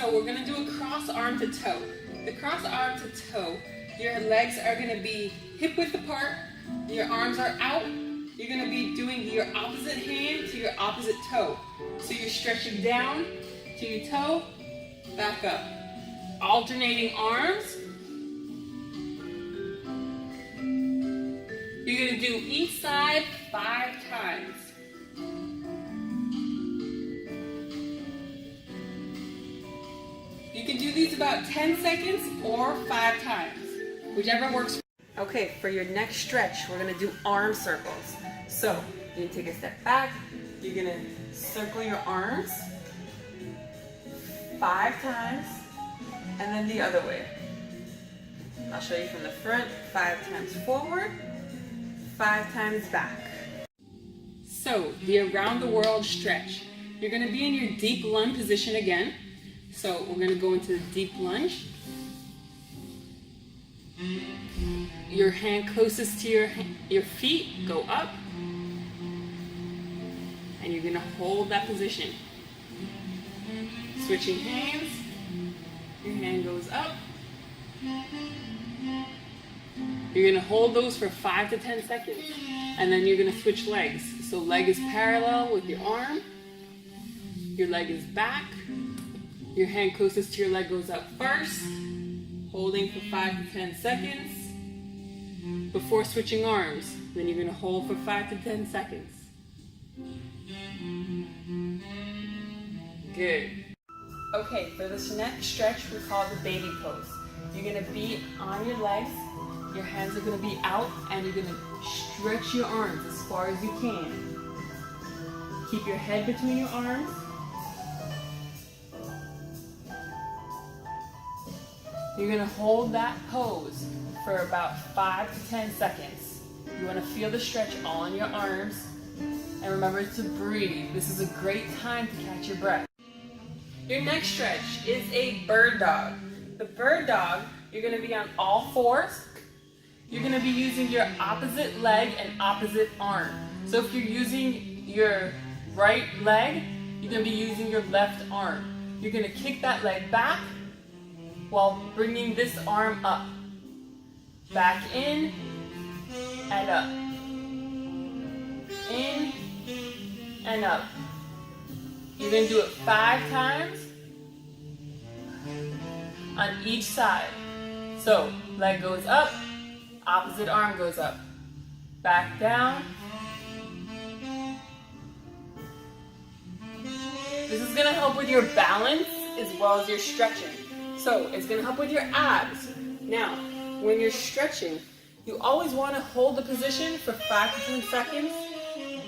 So we're gonna do a cross arm to toe. The cross arm to toe, your legs are gonna be hip width apart, your arms are out. You're gonna be doing your opposite hand to your opposite toe. So you're stretching down to your toe, back up. Alternating arms. You're gonna do each side 5 times. You can do these about 10 seconds or 5 times, whichever works. Okay, for your next stretch, we're gonna do arm circles. So, you're gonna take a step back, you're gonna circle your arms 5 times, and then the other way. I'll show you from the front, 5 times forward, 5 times back. So, the around the world stretch. You're gonna be in your deep lunge position again. So, we're gonna go into the deep lunge. Your hand closest to your feet, go up. And you're gonna hold that position. Switching hands, your hand goes up. You're gonna hold those for 5 to 10 seconds. And then you're gonna switch legs. So leg is parallel with your arm. Your leg is back. Your hand closest to your leg goes up first. Holding for 5 to 10 seconds. Before switching arms, then you're gonna hold for 5 to 10 seconds. Good. Okay, for this next stretch, we call it the baby pose. You're gonna be on your legs, your hands are gonna be out, and you're gonna stretch your arms as far as you can. Keep your head between your arms. You're gonna hold that pose for about 5 to 10 seconds. You wanna feel the stretch all in your arms. And remember to breathe. This is a great time to catch your breath. Your next stretch is a bird dog. The bird dog, you're gonna be on all fours. You're gonna be using your opposite leg and opposite arm. So if you're using your right leg, you're gonna be using your left arm. You're gonna kick that leg back while bringing this arm up. Back in and up. In and up. You're going to do it 5 times on each side. So, leg goes up, opposite arm goes up. Back down. This is going to help with your balance as well as your stretching. So, it's going to help with your abs. Now, when you're stretching, you always want to hold the position for 5 to 10 seconds.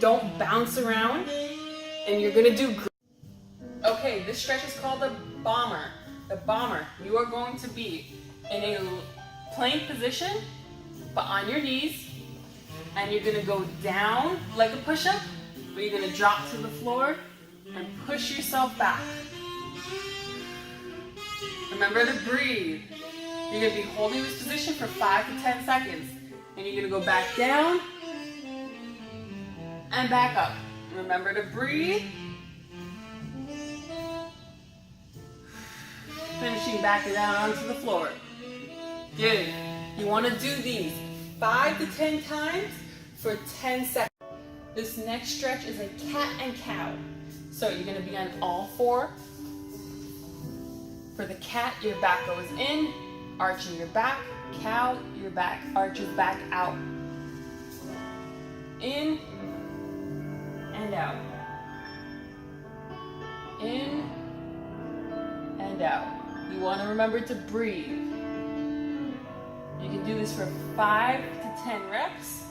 Don't bounce around, and you're going to do great. Okay, this stretch is called the bomber. The bomber, you are going to be in a plank position, but on your knees, and you're going to go down like a push-up, but you're going to drop to the floor and push yourself back. Remember to breathe. You're going to be holding this position for 5 to 10 seconds, and you're going to go back down and back up. Remember to breathe. Finishing back down onto the floor. Good. You want to do these 5 to 10 times for 10 seconds. This next stretch is a cat and cow. So you're going to be on all 4. For the cat, your back goes in, arching your back. Cow, your back arches back out. In and out. In and out. You want to remember to breathe. You can do this for 5 to 10 reps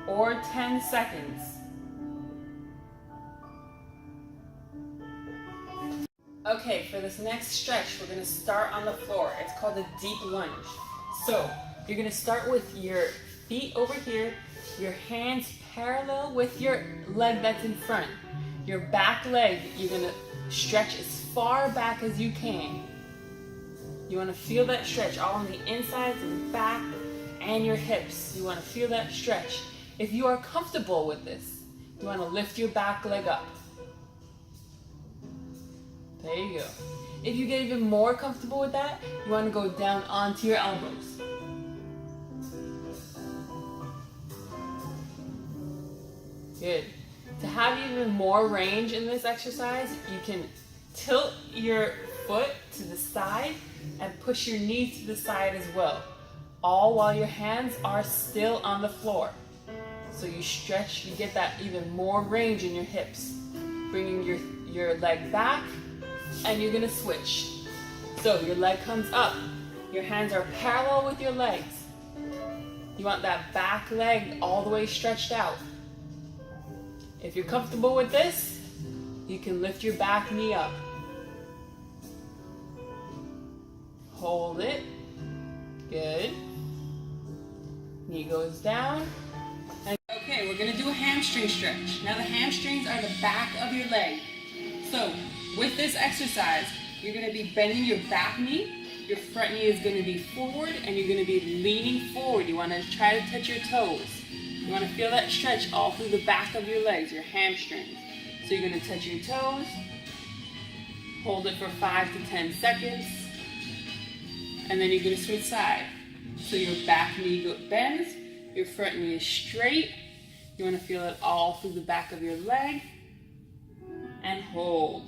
or 10 seconds. Okay, for this next stretch, we're going to start on the floor. It's called a deep lunge. So, you're going to start with your feet over here, your hands parallel with your leg that's in front. Your back leg, you're going to stretch as far back as you can. You want to feel that stretch all on the insides and back and your hips. You want to feel that stretch. If you are comfortable with this, you want to lift your back leg up. There you go. If you get even more comfortable with that, you want to go down onto your elbows. Good. To have even more range in this exercise, you can tilt your foot to the side and push your knee to the side as well, all while your hands are still on the floor. So you stretch, you get that even more range in your hips, bringing your leg back, and you're gonna switch. So your leg comes up, your hands are parallel with your legs. You want that back leg all the way stretched out. If you're comfortable with this, you can lift your back knee up. Hold it. Good. Knee goes down. And okay, we're gonna do a hamstring stretch. Now the hamstrings are the back of your leg. So with this exercise, you're gonna be bending your back knee, your front knee is gonna be forward, and you're gonna be leaning forward. You wanna try to touch your toes. You wanna feel that stretch all through the back of your legs, your hamstrings. So you're gonna touch your toes, hold it for 5 to 10 seconds, and then you're gonna switch side. So your back knee bends, your front knee is straight. You wanna feel it all through the back of your leg, and hold.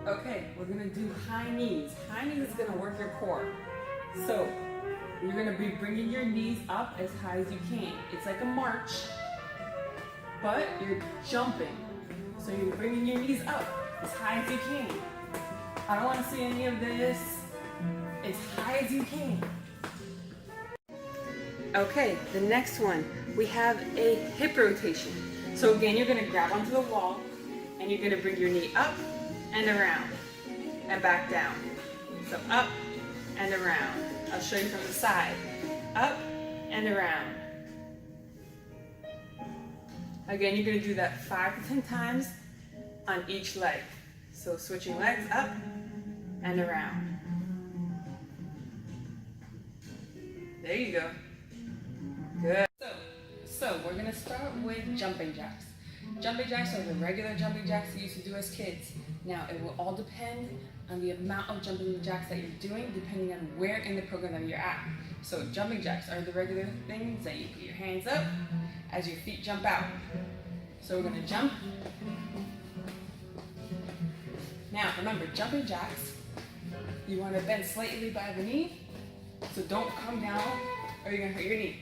Okay, we're gonna do high knees. High knees is gonna work your core. So you're gonna be bringing your knees up as high as you can. It's like a march, but you're jumping. So you're bringing your knees up as high as you can. I don't wanna see any of this. As high as you can. Okay, the next one, we have a hip rotation. So again, you're gonna grab onto the wall and you're gonna bring your knee up and around and back down. So up and around. I'll show you from the side. Up and around. Again, you're gonna do that 5 to 10 times on each leg. So switching legs up and around. There you go. Good. So we're gonna start with jumping jacks. Jumping jacks are the regular jumping jacks we used to do as kids. Now it will all depend on the amount of jumping jacks that you're doing, depending on where in the program that you're at. So jumping jacks are the regular things that you put your hands up as your feet jump out. So we're gonna jump. Now remember, jumping jacks, you wanna bend slightly by the knee, so don't come down or you're gonna hurt your knee.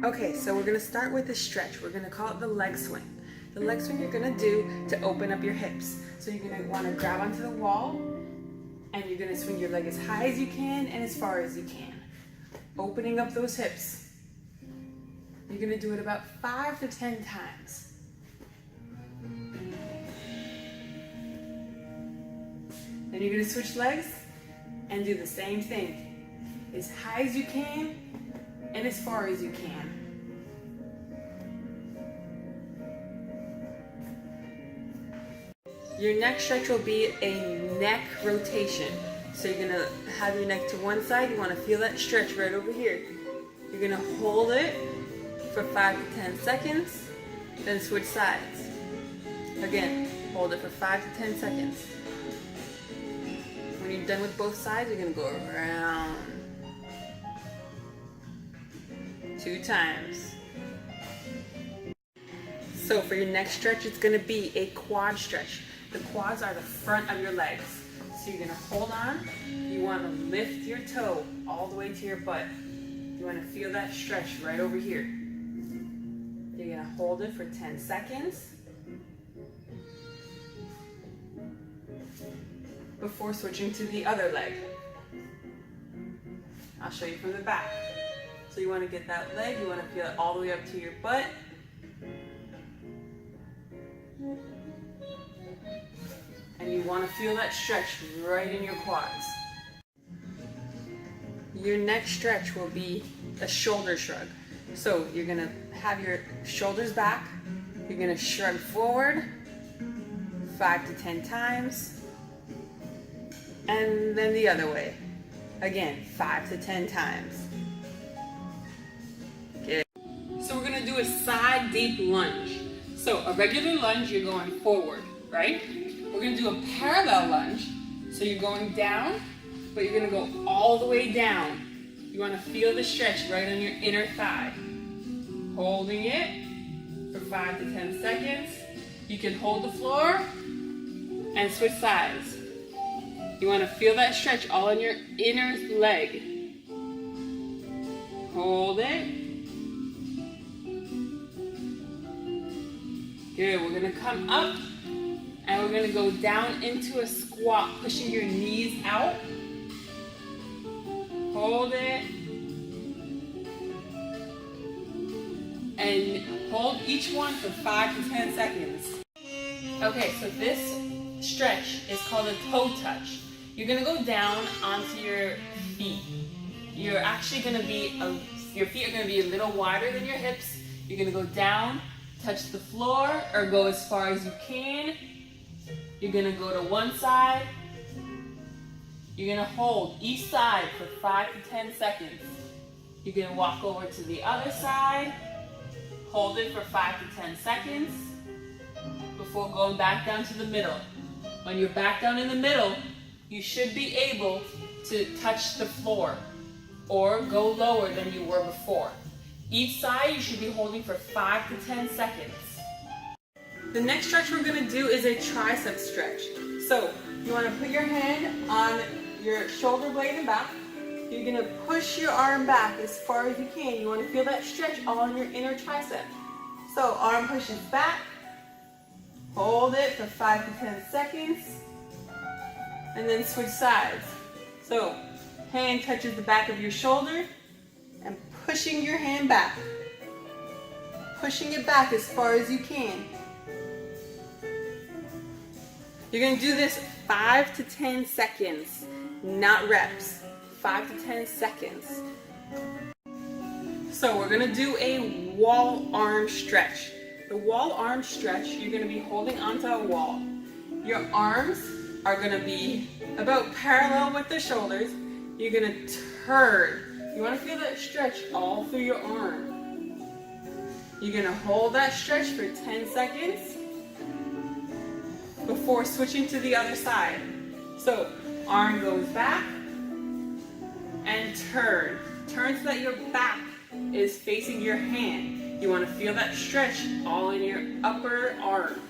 Okay, so we're gonna start with a stretch. We're gonna call it the leg swing. The leg swing you're gonna do to open up your hips. So you're gonna wanna grab onto the wall and you're gonna swing your leg as high as you can and as far as you can. Opening up those hips. You're gonna do it about 5 to 10 times. Then you're gonna switch legs and do the same thing. As high as you can and as far as you can. Your next stretch will be a neck rotation. So you're gonna have your neck to one side. You wanna feel that stretch right over here. You're gonna hold it for 5 to 10 seconds, then switch sides. Again, hold it for 5 to 10 seconds. When you're done with both sides, you're gonna go around 2 times. So for your next stretch, it's gonna be a quad stretch. The quads are the front of your legs. So you're gonna hold on. You wanna lift your toe all the way to your butt. You wanna feel that stretch right over here. You're gonna hold it for 10 seconds. Before switching to the other leg. I'll show you from the back. So you want to get that leg, you want to feel it all the way up to your butt. And you want to feel that stretch right in your quads. Your next stretch will be a shoulder shrug. So you're going to have your shoulders back, you're going to shrug forward 5 to 10 times. And then the other way. Again, 5 to 10 times. Okay. So we're gonna do a side a lunge. So a regular lunge, you're going forward, right? We're gonna do a parallel lunge. So you're going down, but you're gonna go all the way down. You wanna feel the stretch right on your inner thigh. Holding it for 5 to 10 seconds. You can hold the floor and switch sides. You want to feel that stretch all in your inner leg. Hold it. Good. We're going to come up and we're going to go down into a squat, pushing your knees out. Hold it. And hold each one for 5 to 10 seconds. Okay, so this stretch is called a toe touch. You're gonna go down onto your feet. You're actually gonna be, your feet are gonna be a little wider than your hips. You're gonna go down, touch the floor, or go as far as you can. You're gonna go to one side. You're gonna hold each side for 5 to 10 seconds. You're gonna walk over to the other side. Hold it for 5 to 10 seconds before going back down to the middle. When you're back down in the middle, you should be able to touch the floor or go lower than you were before. Each side you should be holding for 5 to 10 seconds. The next stretch we're gonna do is a tricep stretch. So you wanna put your hand on your shoulder blade and back. You're gonna push your arm back as far as you can. You wanna feel that stretch all in your inner tricep. So arm pushes back, hold it for 5 to 10 seconds, and then switch sides. So hand touches the back of your shoulder and pushing your hand back. Pushing it back as far as you can. You're gonna do this 5 to 10 seconds, not reps. 5 to 10 seconds. So we're gonna do a wall arm stretch. The wall arm stretch, you're gonna be holding onto a wall. Your arms are gonna be about parallel with the shoulders. You're gonna turn. You wanna feel that stretch all through your arm. You're gonna hold that stretch for 10 seconds before switching to the other side. So arm goes back, and turn. Turn so that your back is facing your hand. You want to feel that stretch all in your upper arm.